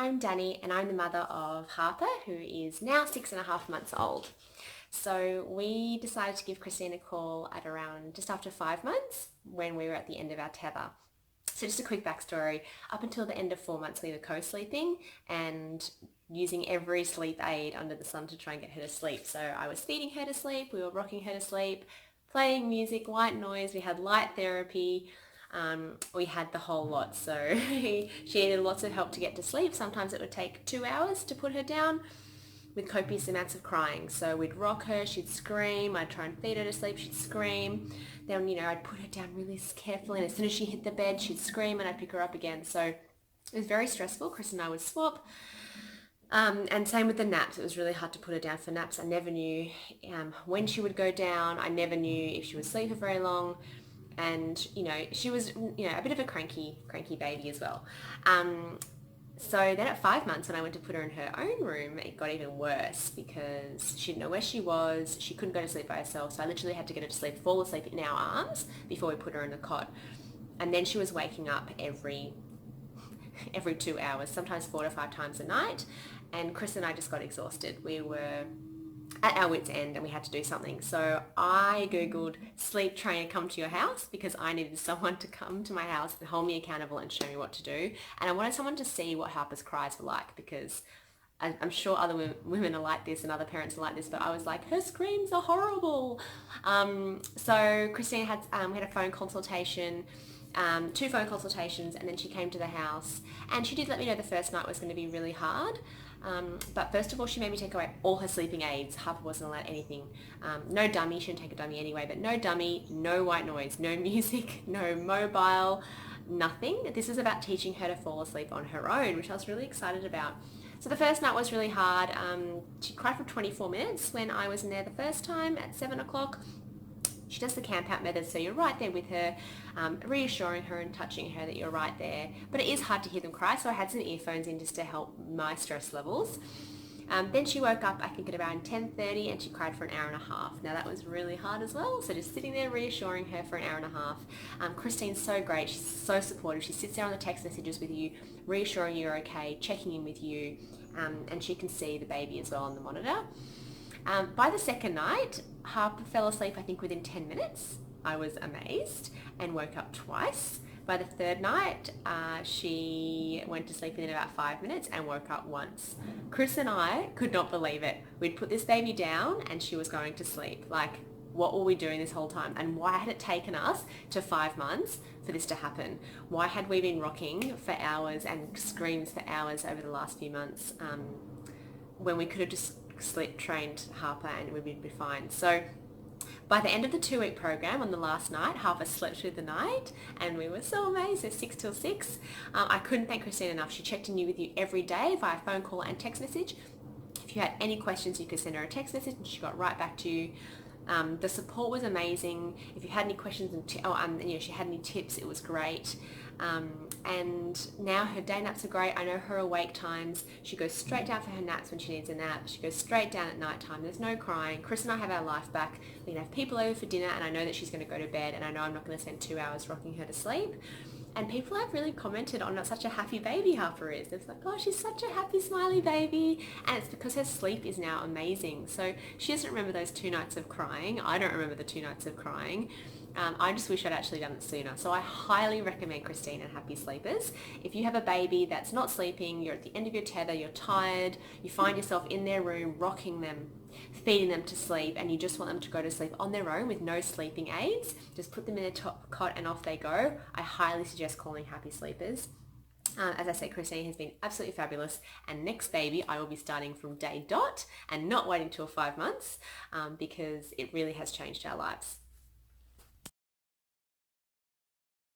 I'm Dani and I'm the mother of Harper, who is now 6.5 months old. So we decided to give Christine a call at around just after 5 months when we were at the end of our tether. So just a quick backstory, up until the end of 4 months we were co-sleeping and using every sleep aid under the sun to try and get her to sleep. So I was feeding her to sleep, we were rocking her to sleep, playing music, white noise, we had light therapy, we had the whole lot. So she needed lots of help to get to sleep. Sometimes it would take 2 hours to put her down with copious amounts of crying. So we'd rock her, she'd scream, I'd try and feed her to sleep, she'd scream. Then, I'd put her down really carefully, and as soon as she hit the bed, she'd scream and I'd pick her up again. So it was very stressful. Chris and I would swap. And same with the naps. It was really hard to put her down for naps. I never knew when she would go down. I never knew if she would sleep for very long. And, she was, a bit of a cranky baby as well. So then at 5 months, when I went to put her in her own room, it got even worse because she didn't know where she was. She couldn't go to sleep by herself. So I literally had to get her to sleep, fall asleep in our arms before we put her in the cot. And then she was waking up every 2 hours, sometimes 4 to 5 times a night. And Chris and I just got exhausted. We were at our wit's end and we had to do something. So I Googled sleep trainer come to your house because I needed someone to come to my house and hold me accountable and show me what to do. And I wanted someone to see what Harper's cries were like, because I'm sure other women are like this and other parents are like this, but I was like, her screams are horrible. So Christine we had a phone consultation, 2 phone consultations, and then she came to the house and she did let me know the first night was going to be really hard. But first of all, she made me take away all her sleeping aids. Harper wasn't allowed anything. No dummy, she didn't take a dummy anyway, but no dummy, no white noise, no music, no mobile, nothing. This is about teaching her to fall asleep on her own, which I was really excited about. So the first night was really hard. She cried for 24 minutes when I was in there the first time at 7 o'clock. She does the camp out method, so you're right there with her, reassuring her and touching her that you're right there. But it is hard to hear them cry, so I had some earphones in just to help my stress levels. Then she woke up, I think, at around 10:30 and she cried for an hour and a half. Now that was really hard as well, so just sitting there reassuring her for an hour and a half. Christine's so great, she's so supportive. She sits there on the text messages with you, reassuring you're okay, checking in with you, and she can see the baby as well on the monitor. By the second night, Harper fell asleep, I think, within 10 minutes. I was amazed and woke up twice. By the third night, she went to sleep within about 5 minutes and woke up once. Chris and I could not believe it. We'd put this baby down and she was going to sleep. Like, what were we doing this whole time? And why had it taken us to 5 months for this to happen? Why had we been rocking for hours and screams for hours over the last few months when we could have just sleep trained Harper and we'd be fine? So by the end of the 2-week program, on the last night, Harper slept through the night and we were so amazed. So 6 till 6. I couldn't thank Christine enough. She checked in with you every day via phone call and text message. If you had any questions, you could send her a text message and she got right back to you. The support was amazing. If you had any questions she had any tips, it was great. And now her day naps are great. I know her awake times. She goes straight down for her naps when she needs a nap. She goes straight down at night time. There's no crying. Chris and I have our life back. We can have people over for dinner and I know that she's going to go to bed and I know I'm not going to spend 2 hours rocking her to sleep. And people have really commented on such a happy baby Harper is. It's like, oh, she's such a happy, smiley baby. And it's because her sleep is now amazing. So she doesn't remember those 2 nights of crying. I don't remember the 2 nights of crying. I just wish I'd actually done it sooner. So I highly recommend Christine and Happy Sleepers. If you have a baby that's not sleeping, you're at the end of your tether, you're tired, you find yourself in their room rocking them, feeding them to sleep, and you just want them to go to sleep on their own with no sleeping aids, just put them in a top cot and off they go, I highly suggest calling Happy Sleepers. As I said, Christine has been absolutely fabulous, and next baby I will be starting from day dot and not waiting till 5 months because it really has changed our lives.